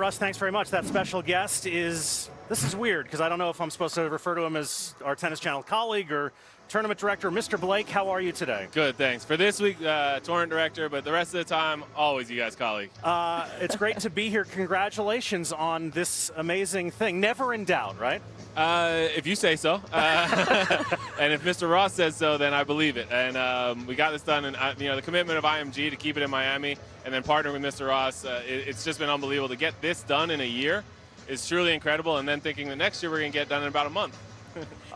Russ, thanks very much. That special guest is, this is weird because I don't know if I'm supposed to refer to him as our Tennis Channel colleague or tournament director. Mr. Blake, how are you today? Good, thanks. For this week, tournament director, but the rest of the time, always you guys' colleague. It's great to be here. Congratulations on this amazing thing. Never in doubt, right? If you say so. And if Mr. Ross says so, then I believe it. And we got this done, and the commitment of IMG to keep it in Miami and then partner with Mr. Ross, it's just been unbelievable. To get this done in a year is truly incredible, and then thinking the next year we're going to get it done in about a month.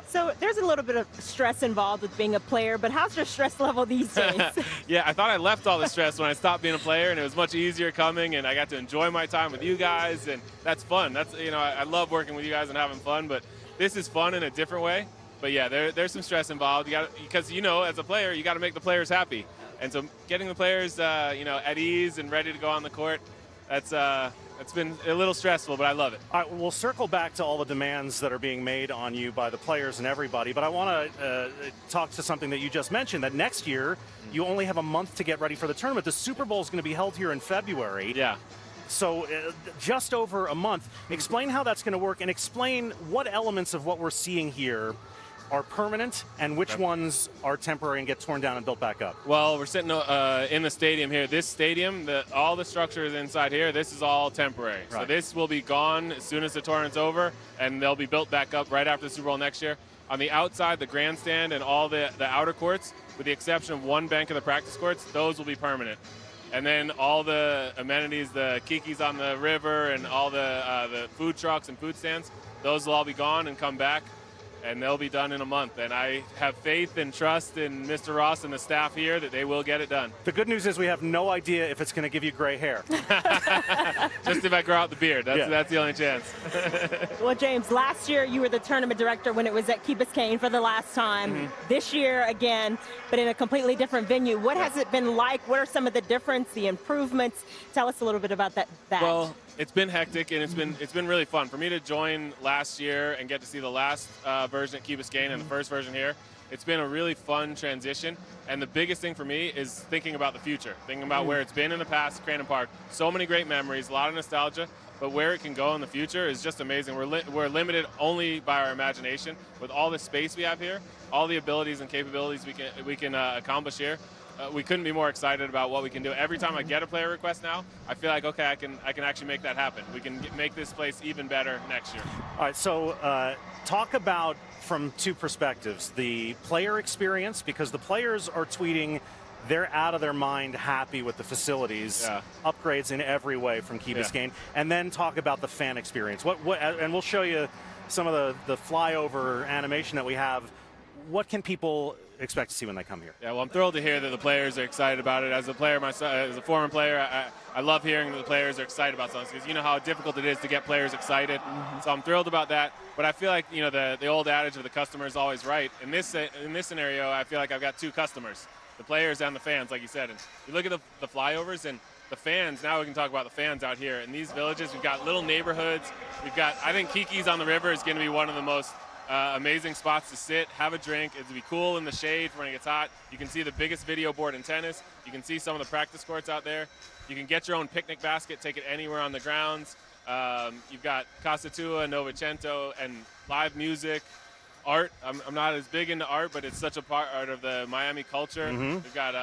So there's a little bit of stress involved with being a player, but how's your stress level these days? Yeah, I thought I left all the stress when I stopped being a player, and it was much easier coming, and I got to enjoy my time with you guys, and that's fun. That's I love working with you guys and having fun, but this is fun in a different way. But yeah, there's some stress involved. Because as a player, you got to make the players happy, and so getting the players at ease and ready to go on the court, it's been a little stressful, but I love it. All right, we'll circle back to all the demands that are being made on you by the players and everybody, but I want to talk to something that you just mentioned, that next year you only have a month to get ready for the tournament. The Super Bowl is going to be held here in February. Yeah. So just over a month. Explain how that's going to work, and explain what elements of what we're seeing here are permanent and which ones are temporary and get torn down and built back up. Well, we're sitting in the stadium here. This stadium, all the structures inside here, this is all temporary. Right. So this will be gone as soon as the tournament's over, and they'll be built back up right after the Super Bowl next year. On the outside, the grandstand and all the outer courts, with the exception of one bank of the practice courts, those will be permanent. And then all the amenities, the kikis on the river and all the food trucks and food stands, those will all be gone and come back. And they'll be done in a month. And I have faith and trust in Mr. Ross and the staff here that they will get it done. The good news is we have no idea if it's going to give you gray hair. Just if I grow out the beard. That's the only chance. Well, James, last year you were the tournament director when it was at Key Biscayne for the last time. Mm-hmm. This year again, but in a completely different venue. What has it been like? What are some of the difference, the improvements? Tell us a little bit about that. Well, it's been hectic, and it's been really fun for me to join last year and get to see the last version at Key Biscayne and the first version here. It's been a really fun transition, and the biggest thing for me is thinking about the future, thinking about where it's been in the past, Crandon Park. So many great memories, a lot of nostalgia, but where it can go in the future is just amazing. We're limited only by our imagination. With all the space we have here, all the abilities and capabilities we can accomplish here. We couldn't be more excited about what we can do. Every time I get a player request now, I feel like, okay, I can actually make that happen. We can make this place even better next year. All right, so talk about, from two perspectives, the player experience, because the players are tweeting they're out of their mind happy with the facilities, upgrades in every way from Key Biscayne, and then talk about the fan experience. And we'll show you some of the flyover animation that we have. What can people expect to see when they come here? Yeah, well, I'm thrilled to hear that the players are excited about it. As a player myself, as a former player, I love hearing that the players are excited about something, because you know how difficult it is to get players excited. Mm-hmm. So I'm thrilled about that. But I feel like the old adage of the customer is always right. In this scenario, I feel like I've got two customers, the players and the fans, like you said. And you look at the flyovers and the fans. Now we can talk about the fans out here in these villages. We've got little neighborhoods. I think Kiki's on the River is going to be one of the most amazing spots to sit, have a drink. It'll be cool in the shade for when it gets hot. You can see the biggest video board in tennis. You can see some of the practice courts out there. You can get your own picnic basket, take it anywhere on the grounds. You've got Casa Tua, Novecento, and live music. Art. I'm not as big into art, but it's such a part of the Miami culture. Mm-hmm. We've got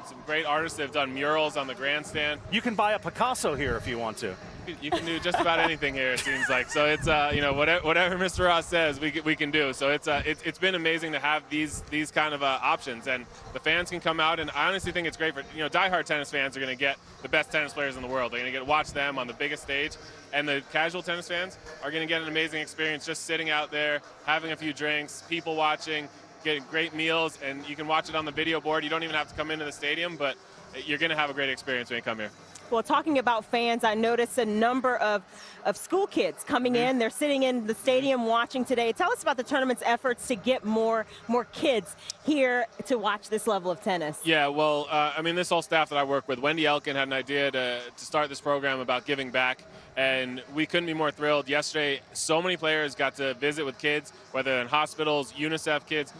some great artists that have done murals on the grandstand. You can buy a Picasso here if you want to. You can do just about anything here, it seems like. So it's whatever Mr. Ross says, we can do. So it's been amazing to have these kind of options, and the fans can come out. And I honestly think it's great for diehard tennis fans are going to get the best tennis players in the world. They're going to get to watch them on the biggest stage, and the casual tennis fans are going to get an amazing experience just sitting out there, having a few drinks, people watching, getting great meals, and you can watch it on the video board. You don't even have to come into the stadium, but you're going to have a great experience when you come here. Well, talking about fans, I noticed a number of school kids coming in. They're sitting in the stadium watching today. Tell us about the tournament's efforts to get more kids here to watch this level of tennis. Yeah, well, this whole staff that I work with, Wendy Elkin had an idea to start this program about giving back, and we couldn't be more thrilled. Yesterday, so many players got to visit with kids, whether in hospitals, UNICEF kids,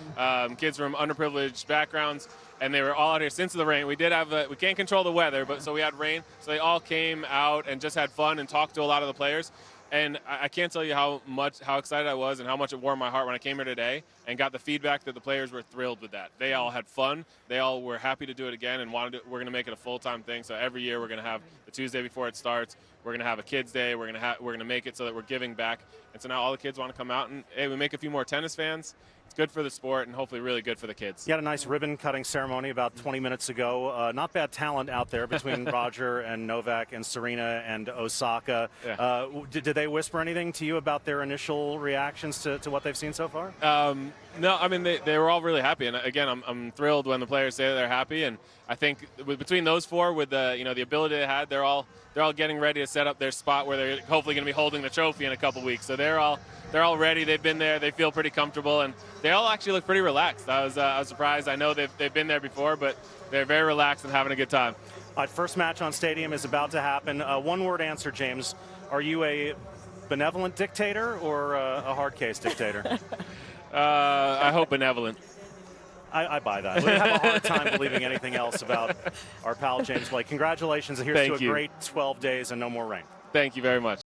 kids from underprivileged backgrounds. and they were all out here since the rain. We did have we can't control the weather, but so we had rain, so they all came out and just had fun and talked to a lot of the players. And I can't tell you how excited I was and how much it warmed my heart when I came here today and got the feedback that the players were thrilled with that. They all had fun. They all were happy to do it again and wanted to. We're going to make it a full-time thing. So every year we're going to have the Tuesday before it starts. We're going to have a kids' day. We're going to make it so that we're giving back. And so now all the kids want to come out and hey, we make a few more tennis fans. It's good for the sport and hopefully really good for the kids. You had a nice ribbon cutting ceremony about 20 minutes ago. Not bad talent out there between Roger and Novak and Serena and Osaka. Yeah. Did they whisper anything to you about their initial reactions to what they've seen so far? No, I mean they were all really happy, and again, I'm thrilled when the players say they're happy, and I think between those four, with the the ability they had, they're all getting ready to set up their spot where they're hopefully going to be holding the trophy in a couple weeks. So they're all ready. They've been there. They feel pretty comfortable, and they all actually look pretty relaxed. I was surprised. I know they've been there before, but they're very relaxed and having a good time. All right, first match on Stadium is about to happen. One-word answer, James. Are you a benevolent dictator or a hard case dictator? I hope benevolent. I buy that. We have a hard time believing anything else about our pal James Blake. Congratulations, and here's Thank to a you. great 12 days and no more rain. Thank you very much.